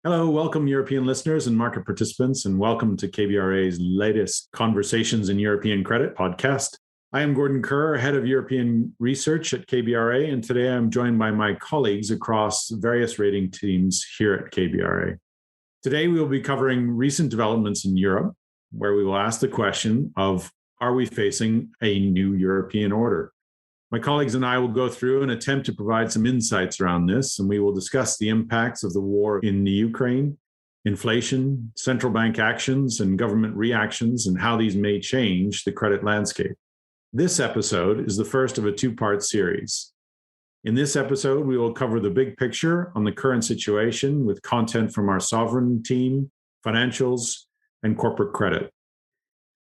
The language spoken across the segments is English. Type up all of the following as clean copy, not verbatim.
Hello, welcome European listeners and market participants, and welcome to KBRA's latest Conversations in European Credit podcast. I am Gordon Kerr, head of European research at KBRA, and today I'm joined by my colleagues across various rating teams here at KBRA. Today we will be covering recent developments in Europe, where we will ask the question of, are we facing a new European order? My colleagues and I will go through and attempt to provide some insights around this, and we will discuss the impacts of the war in the Ukraine, inflation, central bank actions, and government reactions, and how these may change the credit landscape. This episode is the first of a two-part series. In this episode, we will cover the big picture on the current situation with content from our sovereign team, financials, and corporate credit.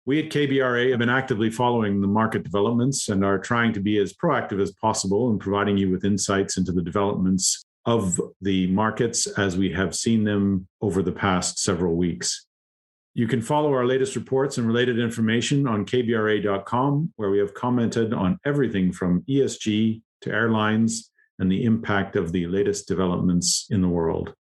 We at KBRA have been actively following the market developments and are trying to be as proactive as possible in providing you with insights into the developments of the markets as we have seen them over the past several weeks. You can follow our latest reports and related information on kbra.com, where we have commented on everything from ESG to airlines and the impact of the latest developments in the world.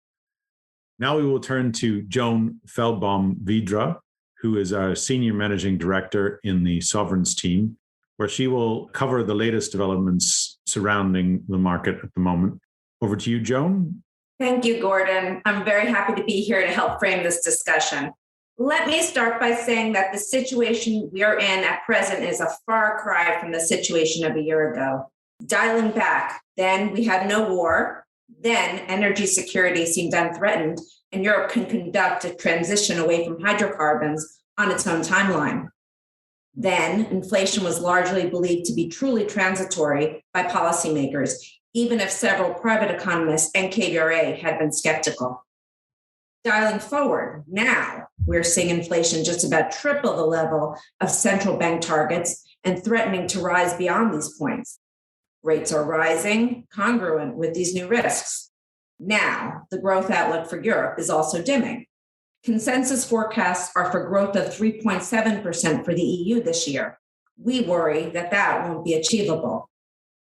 Now we will turn to Joan Feldbaum-Vidra, who is our Senior Managing Director in the Sovereigns team, where she will cover the latest developments surrounding the market at the moment. Over to you, Joan. Thank you, Gordon. I'm very happy to be here to help frame this discussion. Let me start by saying that the situation we are in at present is a far cry from the situation of a year ago. Dialing back, then we had no war, then energy security seemed unthreatened, and Europe can conduct a transition away from hydrocarbons on its own timeline. Then, inflation was largely believed to be truly transitory by policymakers, even if several private economists and KBRA had been skeptical. Dialing forward, now we're seeing inflation just about triple the level of central bank targets and threatening to rise beyond these points. Rates are rising, congruent with these new risks. Now, the growth outlook for Europe is also dimming. Consensus forecasts are for growth of 3.7% for the EU this year. We worry that that won't be achievable.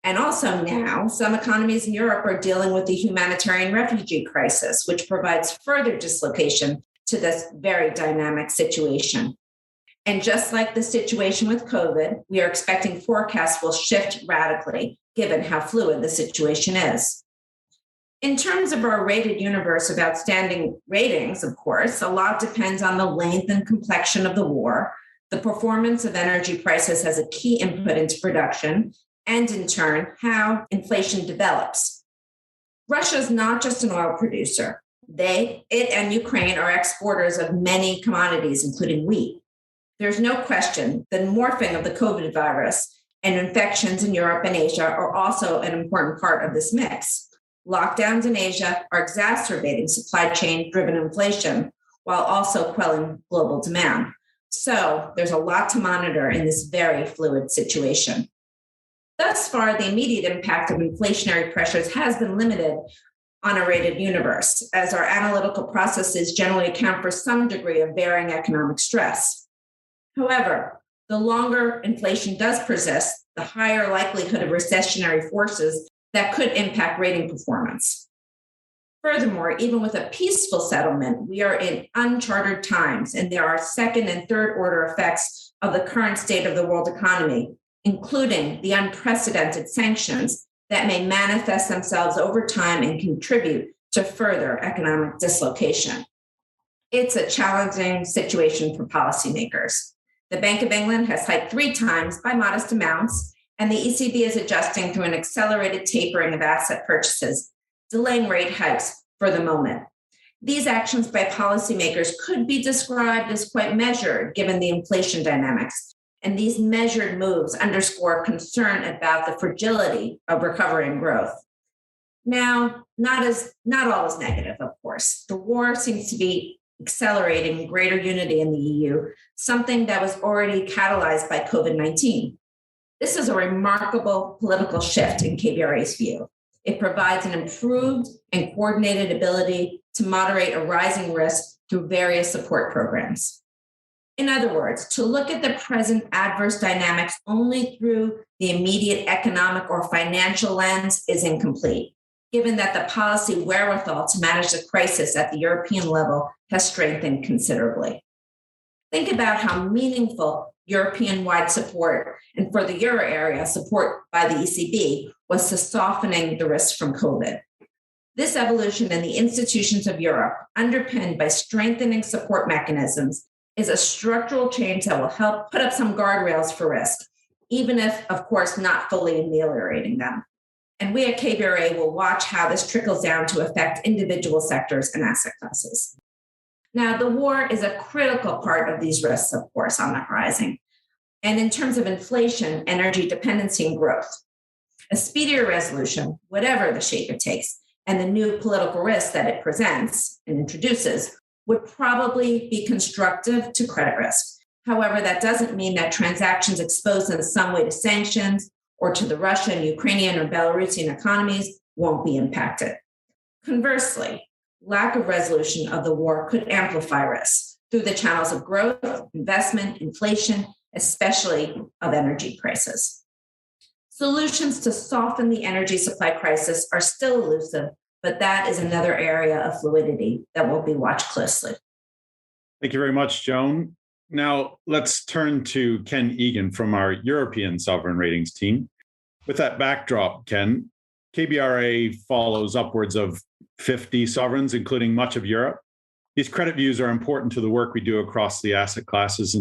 And also now, some economies in Europe are dealing with the humanitarian refugee crisis, which provides further dislocation to this very dynamic situation. And just like the situation with COVID, we are expecting forecasts will shift radically, given how fluid the situation is. In terms of our rated universe of outstanding ratings, of course, a lot depends on the length and complexion of the war, the performance of energy prices as a key input into production, and in turn, how inflation develops. Russia is not just an oil producer. It and Ukraine are exporters of many commodities, including wheat. There's no question the morphing of the COVID virus and infections in Europe and Asia are also an important part of this mix. Lockdowns in Asia are exacerbating supply chain-driven inflation while also quelling global demand. So there's a lot to monitor in this very fluid situation. Thus far, the immediate impact of inflationary pressures has been limited on a rated universe, as our analytical processes generally account for some degree of varying economic stress. However, the longer inflation does persist, the higher likelihood of recessionary forces that could impact rating performance. Furthermore, even with a peaceful settlement, we are in uncharted times, and there are second and third order effects of the current state of the world economy, including the unprecedented sanctions that may manifest themselves over time and contribute to further economic dislocation. It's a challenging situation for policymakers. The Bank of England has hiked 3 times by modest amounts, and the ECB is adjusting through an accelerated tapering of asset purchases, delaying rate hikes for the moment. These actions by policymakers could be described as quite measured given the inflation dynamics, and these measured moves underscore concern about the fragility of recovery and growth. Now, not all is negative, of course. The war seems to be accelerating greater unity in the EU, something that was already catalyzed by COVID-19. This is a remarkable political shift in KBRA's view. It provides an improved and coordinated ability to moderate a rising risk through various support programs. In other words, to look at the present adverse dynamics only through the immediate economic or financial lens is incomplete. given that the policy wherewithal to manage the crisis at the European level has strengthened considerably. Think about how meaningful European-wide support, and for the euro area, support by the ECB, was to softening the risk from COVID. This evolution in the institutions of Europe, underpinned by strengthening support mechanisms, is a structural change that will help put up some guardrails for risk, even if, of course, not fully ameliorating them. And we at KBRA will watch how this trickles down to affect individual sectors and asset classes. Now, the war is a critical part of these risks, of course, on the horizon. And in terms of inflation, energy dependency, and growth, a speedier resolution, whatever the shape it takes, and the new political risk that it presents and introduces would probably be constructive to credit risk. However, that doesn't mean that transactions exposed in some way to sanctions or to the Russian, Ukrainian, or Belarusian economies won't be impacted. Conversely, lack of resolution of the war could amplify risks through the channels of growth, investment, inflation, especially of energy prices. Solutions to soften the energy supply crisis are still elusive, but that is another area of fluidity that will be watched closely. Thank you very much, Joan. Now, let's turn to Ken Egan from our European Sovereign Ratings team. With that backdrop, Ken, KBRA follows upwards of 50 sovereigns, including much of Europe. These credit views are important to the work we do across the asset classes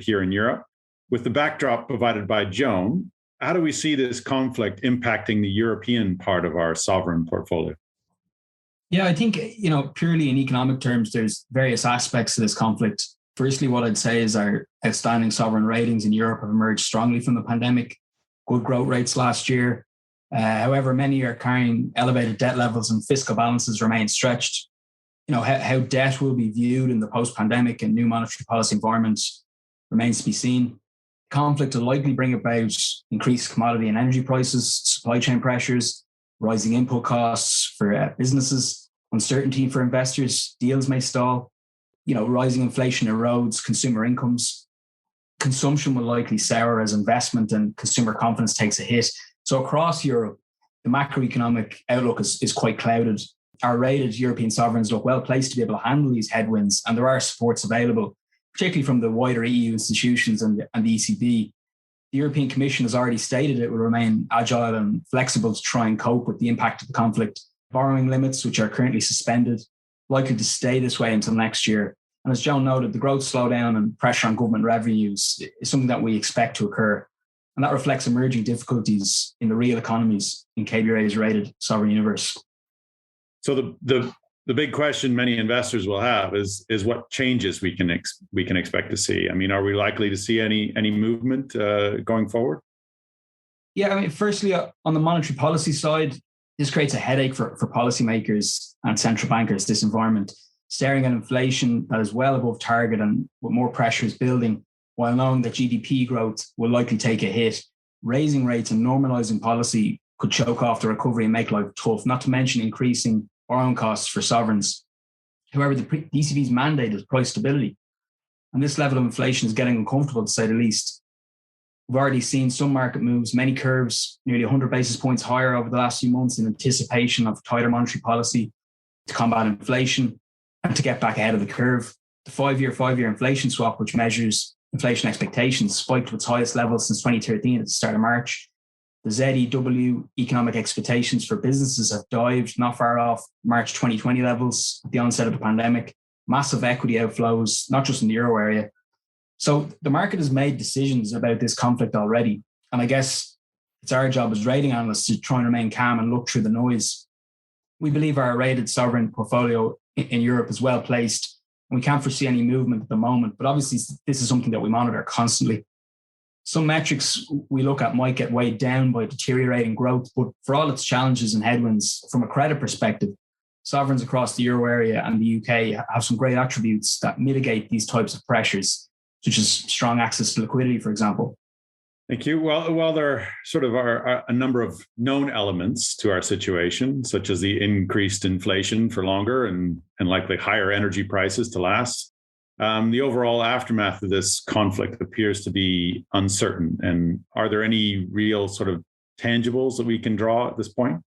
here in Europe. With the backdrop provided by Joan, how do we see this conflict impacting the European part of our sovereign portfolio? Yeah, I think, purely in economic terms, there's various aspects to this conflict. Firstly, what I'd say is our outstanding sovereign ratings in Europe have emerged strongly from the pandemic. Good growth rates last year. However, many are carrying elevated debt levels and fiscal balances remain stretched. How debt will be viewed in the post-pandemic and new monetary policy environment remains to be seen. Conflict will likely bring about increased commodity and energy prices, supply chain pressures, rising input costs for businesses, uncertainty for investors, deals may stall, rising inflation erodes consumer incomes. Consumption will likely sour as investment and consumer confidence takes a hit. So across Europe, the macroeconomic outlook is quite clouded. Our rated European sovereigns look well placed to be able to handle these headwinds, and there are supports available, particularly from the wider EU institutions and the ECB. The European Commission has already stated it will remain agile and flexible to try and cope with the impact of the conflict. Borrowing limits, which are currently suspended, likely to stay this way until next year. And as Joan noted, the growth slowdown and pressure on government revenues is something that we expect to occur. And that reflects emerging difficulties in the real economies in KBRA's rated sovereign universe. So the big question many investors will have is what changes we can expect to see. I mean, are we likely to see any movement going forward? Yeah, firstly, on the monetary policy side, this creates a headache for policymakers and central bankers, this environment, staring at inflation that is well above target and with more pressures building, while knowing that GDP growth will likely take a hit. Raising rates and normalizing policy could choke off the recovery and make life tough, not to mention increasing borrowing costs for sovereigns. However, the ECB's mandate is price stability, and this level of inflation is getting uncomfortable, to say the least. We've already seen some market moves, many curves, nearly 100 basis points higher over the last few months in anticipation of tighter monetary policy to combat inflation and to get back ahead of the curve. The five-year inflation swap, which measures inflation expectations, spiked to its highest level since 2013 at the start of March. The ZEW economic expectations for businesses have dived not far off March 2020 levels at the onset of the pandemic. Massive equity outflows, not just in the euro area. So the market has made decisions about this conflict already. And I guess it's our job as rating analysts to try and remain calm and look through the noise. We believe our rated sovereign portfolio in Europe is well placed, and we can't foresee any movement at the moment. But obviously, this is something that we monitor constantly. Some metrics we look at might get weighed down by deteriorating growth, but for all its challenges and headwinds, from a credit perspective, sovereigns across the euro area and the UK have some great attributes that mitigate these types of pressures, such as strong access to liquidity, for example. Thank you. Well, there sort of are a number of known elements to our situation, such as the increased inflation for longer and likely higher energy prices to last. The overall aftermath of this conflict appears to be uncertain. And are there any real sort of tangibles that we can draw at this point?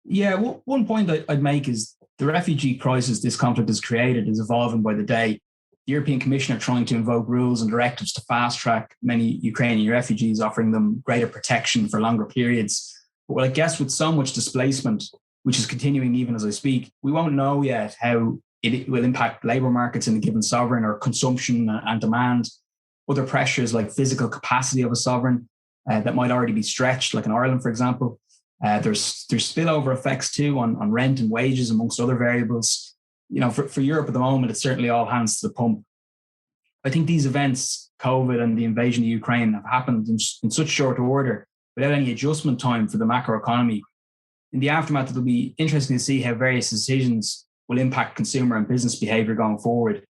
Yeah, one point I'd make is the refugee crisis this conflict has created is evolving by the day. The European Commission are trying to invoke rules and directives to fast track many Ukrainian refugees, offering them greater protection for longer periods. But I guess with so much displacement, which is continuing even as I speak, we won't know yet how it will impact labour markets in a given sovereign or consumption and demand. Other pressures like physical capacity of a sovereign that might already be stretched, like in Ireland, for example. There's spillover effects too on rent and wages, amongst other variables. For Europe at the moment, it's certainly all hands to the pump. I think these events, COVID and the invasion of Ukraine, have happened in such short order without any adjustment time for the macroeconomy. In the aftermath, it'll be interesting to see how various decisions will impact consumer and business behaviour going forward.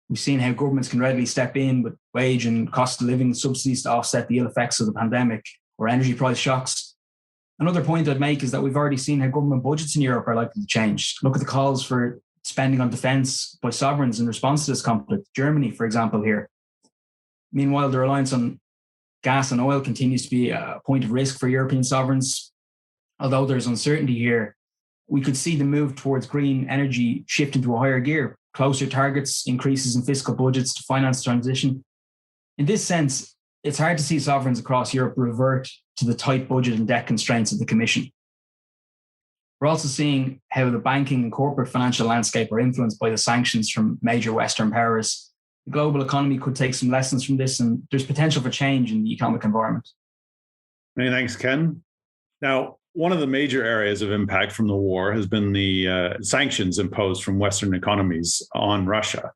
We've seen how governments can readily step in with wage and cost of living subsidies to offset the ill effects of the pandemic or energy price shocks. Another point I'd make is that we've already seen how government budgets in Europe are likely to change. Look at the calls for spending on defence by sovereigns in response to this conflict. Germany, for example, here. Meanwhile, the reliance on gas and oil continues to be a point of risk for European sovereigns. Although there's uncertainty here, we could see the move towards green energy shift into a higher gear, closer targets, increases in fiscal budgets to finance transition. In this sense, it's hard to see sovereigns across Europe revert to the tight budget and debt constraints of the Commission. We're also seeing how the banking and corporate financial landscape are influenced by the sanctions from major Western powers. The global economy could take some lessons from this, and there's potential for change in the economic environment. Many thanks, Ken. Now, one of the major areas of impact from the war has been the sanctions imposed from Western economies on Russia.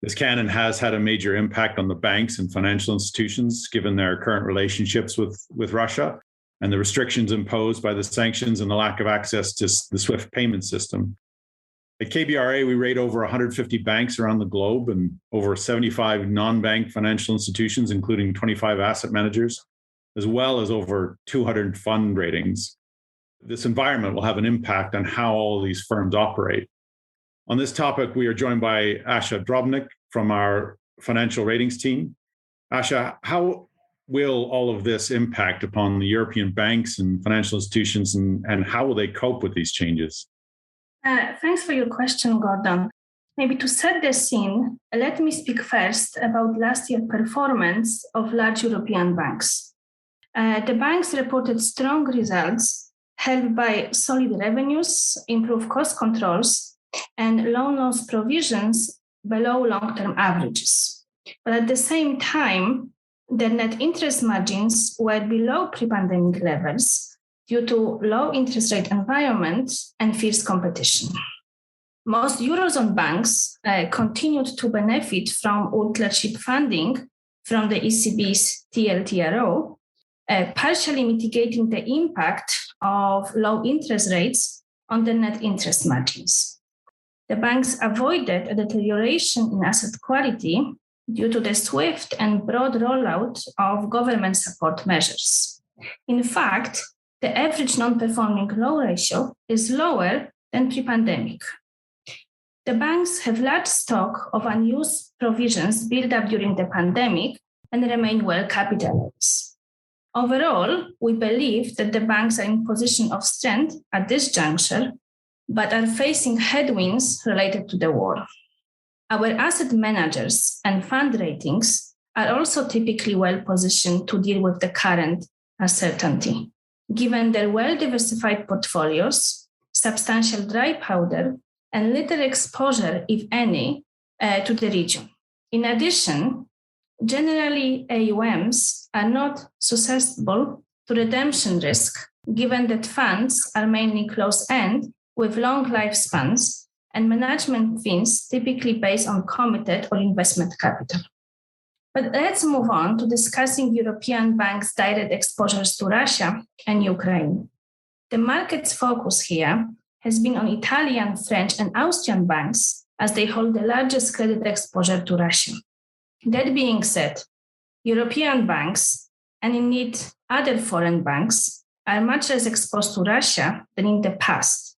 This canon has had a major impact on the banks and financial institutions, given their current relationships with Russia and the restrictions imposed by the sanctions and the lack of access to the SWIFT payment system. At KBRA, we rate over 150 banks around the globe and over 75 non-bank financial institutions, including 25 asset managers, as well as over 200 fund ratings. This environment will have an impact on how all these firms operate. On this topic, we are joined by Asha Drobnik from our financial ratings team. Asha, how will all of this impact upon the European banks and financial institutions, and how will they cope with these changes? Thanks for your question, Gordon. Maybe to set the scene, let me speak first about last year's performance of large European banks. The banks reported strong results, helped by solid revenues, improved cost controls, and loan loss provisions below long-term averages. But at the same time, the net interest margins were below pre-pandemic levels due to low interest rate environment and fierce competition. Most Eurozone banks continued to benefit from ultra-cheap funding from the ECB's TLTRO, partially mitigating the impact of low interest rates on the net interest margins. The banks avoided a deterioration in asset quality due to the swift and broad rollout of government support measures. In fact, the average non-performing loan ratio is lower than pre-pandemic. The banks have large stock of unused provisions built up during the pandemic and remain well capitalized. Overall, we believe that the banks are in position of strength at this juncture, but are facing headwinds related to the war. Our asset managers and fund ratings are also typically well positioned to deal with the current uncertainty, given their well-diversified portfolios, substantial dry powder, and little exposure, if any, to the region. In addition, generally, AUMs are not susceptible to redemption risk, given that funds are mainly closed-end with long lifespans and management fees typically based on committed or investment capital. But let's move on to discussing European banks' direct exposures to Russia and Ukraine. The market's focus here has been on Italian, French, and Austrian banks as they hold the largest credit exposure to Russia. That being said, European banks, and indeed other foreign banks, are much less exposed to Russia than in the past,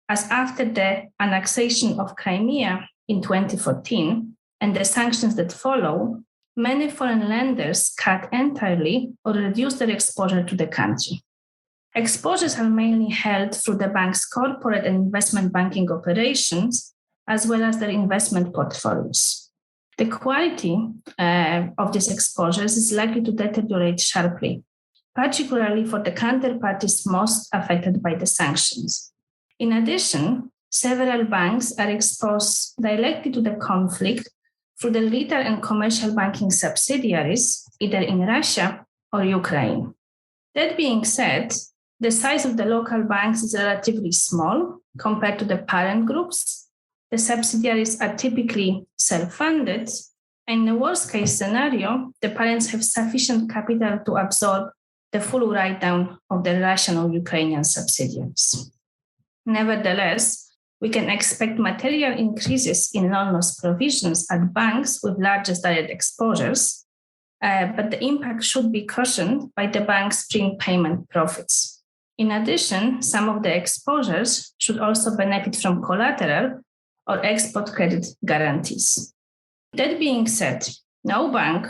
as after the annexation of Crimea in 2014 and the sanctions that follow, many foreign lenders cut entirely or reduced their exposure to the country. Exposures are mainly held through the bank's corporate and investment banking operations, as well as their investment portfolios. The quality of these exposures is likely to deteriorate sharply, particularly for the counterparties most affected by the sanctions. In addition, several banks are exposed directly to the conflict through the retail and commercial banking subsidiaries, either in Russia or Ukraine. That being said, the size of the local banks is relatively small compared to the parent groups. The subsidiaries are typically self-funded, and in the worst-case scenario, the parents have sufficient capital to absorb the full write-down of the Russian or Ukrainian subsidiaries. Nevertheless, we can expect material increases in loan loss provisions at banks with largest direct exposures, but the impact should be cushioned by the bank's prepayment profits. In addition, some of the exposures should also benefit from collateral or export credit guarantees. That being said, no bank,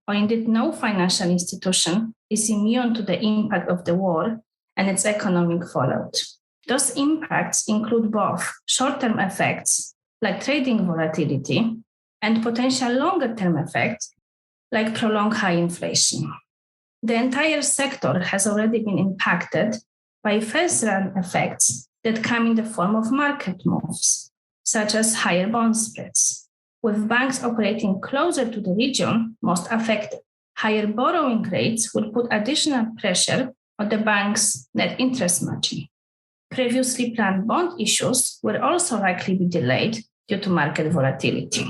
or indeed no financial institution, is immune to the impact of the war and its economic fallout. Those impacts include both short-term effects, like trading volatility, and potential longer-term effects, like prolonged high inflation. The entire sector has already been impacted by first-round effects that come in the form of market moves, such as higher bond spreads, with banks operating closer to the region most affected. Higher borrowing rates will put additional pressure on the bank's net interest margin. Previously planned bond issues will also likely be delayed due to market volatility.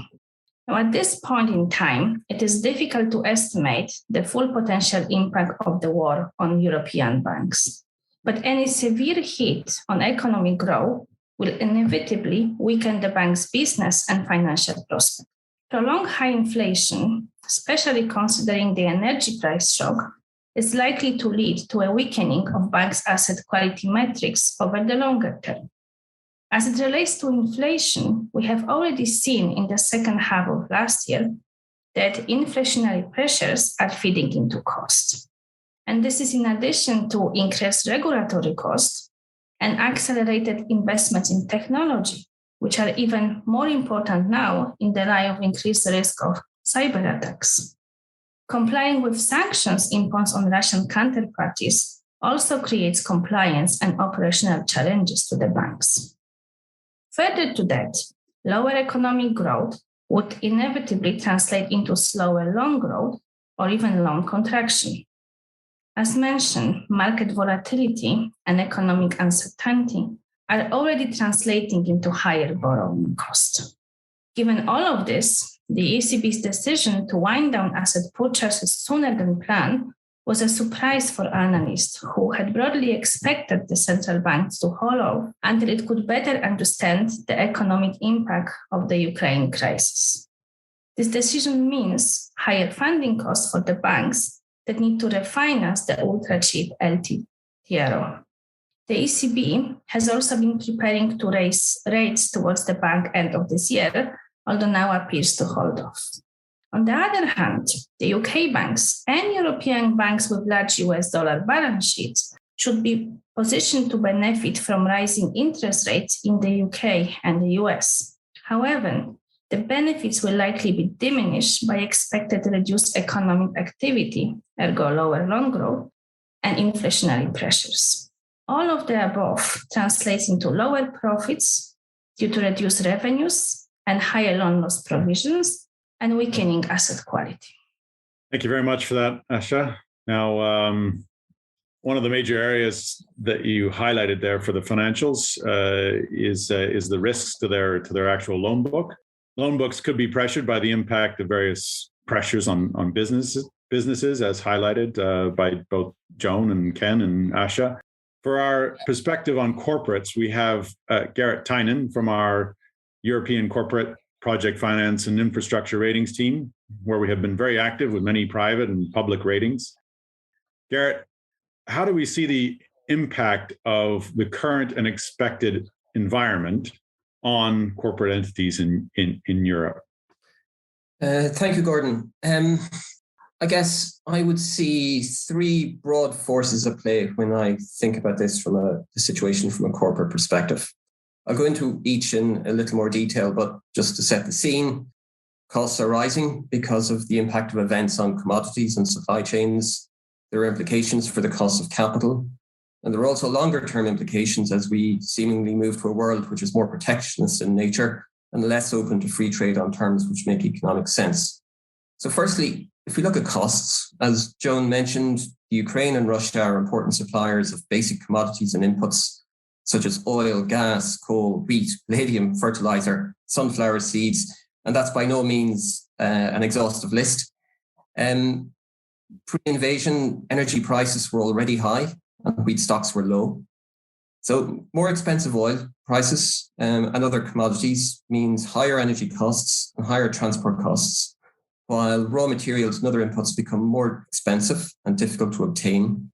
Now, at this point in time, it is difficult to estimate the full potential impact of the war on European banks. But any severe hit on economic growth will inevitably weaken the bank's business and financial prospects. Prolonged high inflation, especially considering the energy price shock, is likely to lead to a weakening of banks' asset quality metrics over the longer term. As it relates to inflation, we have already seen in the second half of last year that inflationary pressures are feeding into costs. And this is in addition to increased regulatory costs and accelerated investments in technology, which are even more important now in the light of increased risk of cyber attacks. Complying with sanctions imposed on Russian counterparties also creates compliance and operational challenges to the banks. Further to that, lower economic growth would inevitably translate into slower loan growth or even loan contraction. As mentioned, market volatility and economic uncertainty are already translating into higher borrowing costs. Given all of this, the ECB's decision to wind down asset purchases sooner than planned was a surprise for analysts who had broadly expected the central banks to hold off until it could better understand the economic impact of the Ukraine crisis. This decision means higher funding costs for the banks that need to refinance the ultra-cheap LTRO. The ECB has also been preparing to raise rates towards the back end of this year, although now appears to hold off. On the other hand, the UK banks and European banks with large US dollar balance sheets should be positioned to benefit from rising interest rates in the UK and the US. However, the benefits will likely be diminished by expected reduced economic activity, ergo lower loan growth, and inflationary pressures. All of the above translates into lower profits due to reduced revenues and higher loan loss provisions and weakening asset quality. Thank you very much for that, Asha. Now, one of the major areas that you highlighted there for the financials is the risks to their actual loan book. Loan books could be pressured by the impact of various pressures on businesses, as highlighted by both Joan and Ken and Asha. For our perspective on corporates, we have Garrett Tynan from our European Corporate Project Finance and Infrastructure Ratings team, where we have been very active with many private and public ratings. Garrett, how do we see the impact of the current and expected environment on corporate entities in Europe? Thank you, Gordon. I guess I would see three broad forces at play when I think about this from the situation from a corporate perspective. I'll go into each in a little more detail, but just to set the scene, costs are rising because of the impact of events on commodities and supply chains. There are implications for the cost of capital. And there are also longer-term implications as we seemingly move to a world which is more protectionist in nature and less open to free trade on terms which make economic sense. So firstly, if we look at costs, as Joan mentioned, the Ukraine and Russia are important suppliers of basic commodities and inputs such as oil, gas, coal, wheat, palladium, fertilizer, sunflower seeds, and that's by no means an exhaustive list. Pre-invasion, energy prices were already high and wheat stocks were low. So more expensive oil prices and other commodities means higher energy costs and higher transport costs, while raw materials and other inputs become more expensive and difficult to obtain.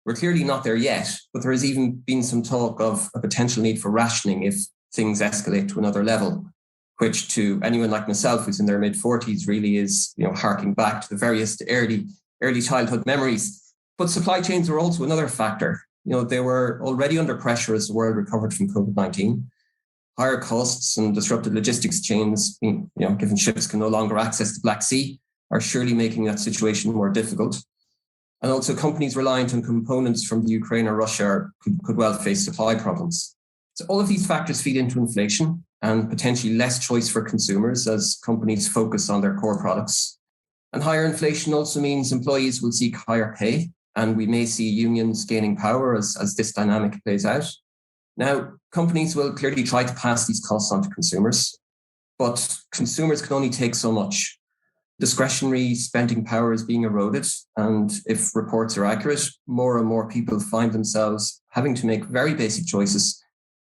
We're clearly not there yet, but there has even been some talk of a potential need for rationing if things escalate to another level, which to anyone like myself who's in their mid-40s really is, harking back to the various early childhood memories. But supply chains were also another factor. They were already under pressure as the world recovered from COVID-19. Higher costs and disrupted logistics chains, given ships can no longer access the Black Sea, are surely making that situation more difficult. And also companies reliant on components from the Ukraine or Russia could well face supply problems. So all of these factors feed into inflation and potentially less choice for consumers as companies focus on their core products. And higher inflation also means employees will seek higher pay, and we may see unions gaining power as this dynamic plays out. Now, companies will clearly try to pass these costs on to consumers, but consumers can only take so much. Discretionary spending power is being eroded, and if reports are accurate, more and more people find themselves having to make very basic choices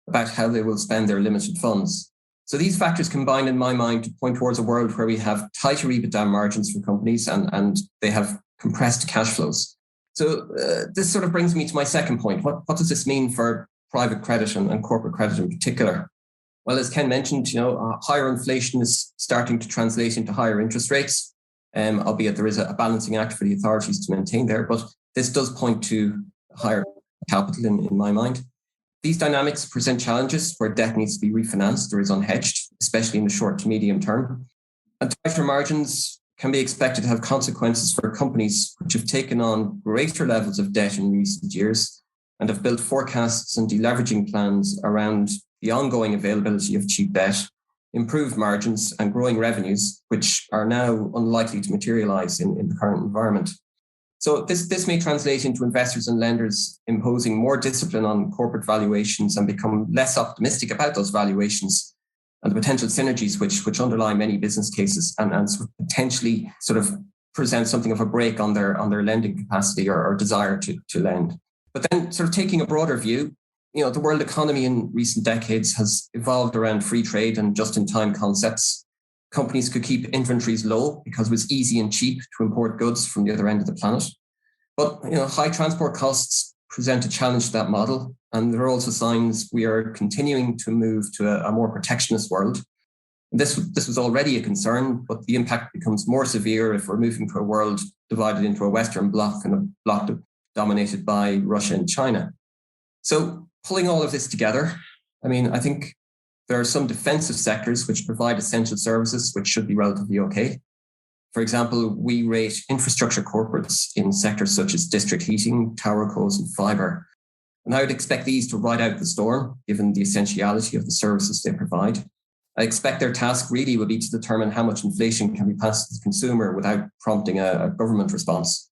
about how they will spend their limited funds. So these factors combine, in my mind, to point towards a world where we have tighter EBITDA margins for companies and they have compressed cash flows. So this sort of brings me to my second point. What does this mean for private credit and corporate credit in particular? Well, as Ken mentioned, higher inflation is starting to translate into higher interest rates, albeit there is a balancing act for the authorities to maintain there. But this does point to higher capital in my mind. These dynamics present challenges where debt needs to be refinanced or is unhedged, especially in the short to medium term. And tighter margins can be expected to have consequences for companies which have taken on greater levels of debt in recent years and have built forecasts and deleveraging plans around the ongoing availability of cheap debt, improved margins and growing revenues, which are now unlikely to materialize in the current environment. So this may translate into investors and lenders imposing more discipline on corporate valuations and become less optimistic about those valuations and the potential synergies which underlie many business cases and sort of potentially sort of present something of a brake on their lending capacity or desire to lend. But then sort of taking a broader view, the world economy in recent decades has evolved around free trade and just-in-time concepts. Companies could keep inventories low because it was easy and cheap to import goods from the other end of the planet. But high transport costs present a challenge to that model. And there are also signs we are continuing to move to a more protectionist world. This was already a concern, but the impact becomes more severe if we're moving to a world divided into a Western bloc and a bloc dominated by Russia and China. So pulling all of this together, I think there are some defensive sectors which provide essential services which should be relatively okay. For example, we rate infrastructure corporates in sectors such as district heating, towercos, and fibre. And I would expect these to ride out the storm, given the essentiality of the services they provide. I expect their task really will be to determine how much inflation can be passed to the consumer without prompting a government response.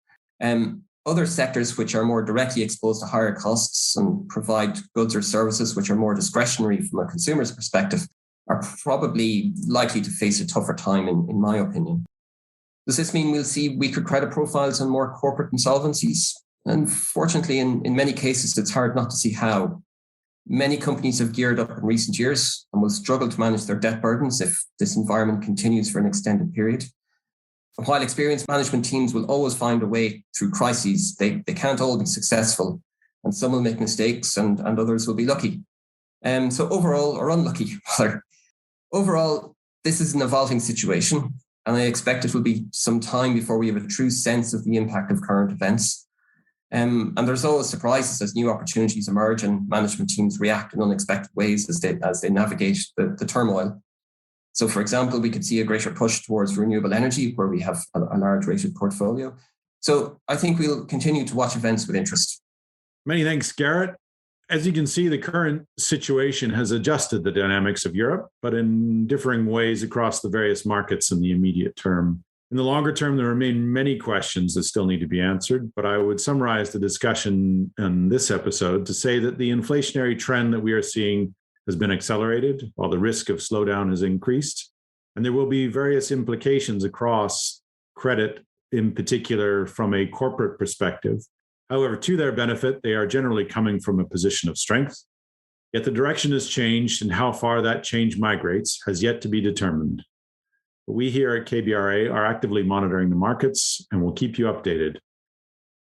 Other sectors which are more directly exposed to higher costs and provide goods or services which are more discretionary from a consumer's perspective are probably likely to face a tougher time, in my opinion. Does this mean we'll see weaker credit profiles and more corporate insolvencies? Unfortunately, in many cases, it's hard not to see how. Many companies have geared up in recent years and will struggle to manage their debt burdens if this environment continues for an extended period. While experienced management teams will always find a way through crises, they can't all be successful, and some will make mistakes and others will be lucky. So overall, or unlucky, rather. Overall, this is an evolving situation, And I expect it will be some time before we have a true sense of the impact of current events. And there's always surprises as new opportunities emerge and management teams react in unexpected ways as they navigate the turmoil. So, for example, we could see a greater push towards renewable energy where we have a large rated portfolio. So I think we'll continue to watch events with interest. Many thanks, Garrett. As you can see, the current situation has adjusted the dynamics of Europe, but in differing ways across the various markets in the immediate term. In the longer term, there remain many questions that still need to be answered, but I would summarize the discussion in this episode to say that the inflationary trend that we are seeing has been accelerated, while the risk of slowdown has increased, and there will be various implications across credit, in particular from a corporate perspective. However, to their benefit, they are generally coming from a position of strength. Yet the direction has changed, and how far that change migrates has yet to be determined. But we here at KBRA are actively monitoring the markets and will keep you updated.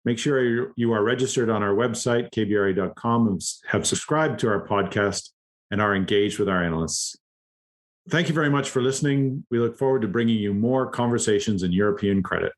Make sure you are registered on our website, kbra.com, and have subscribed to our podcast and are engaged with our analysts. Thank you very much for listening. We look forward to bringing you more conversations in European credit.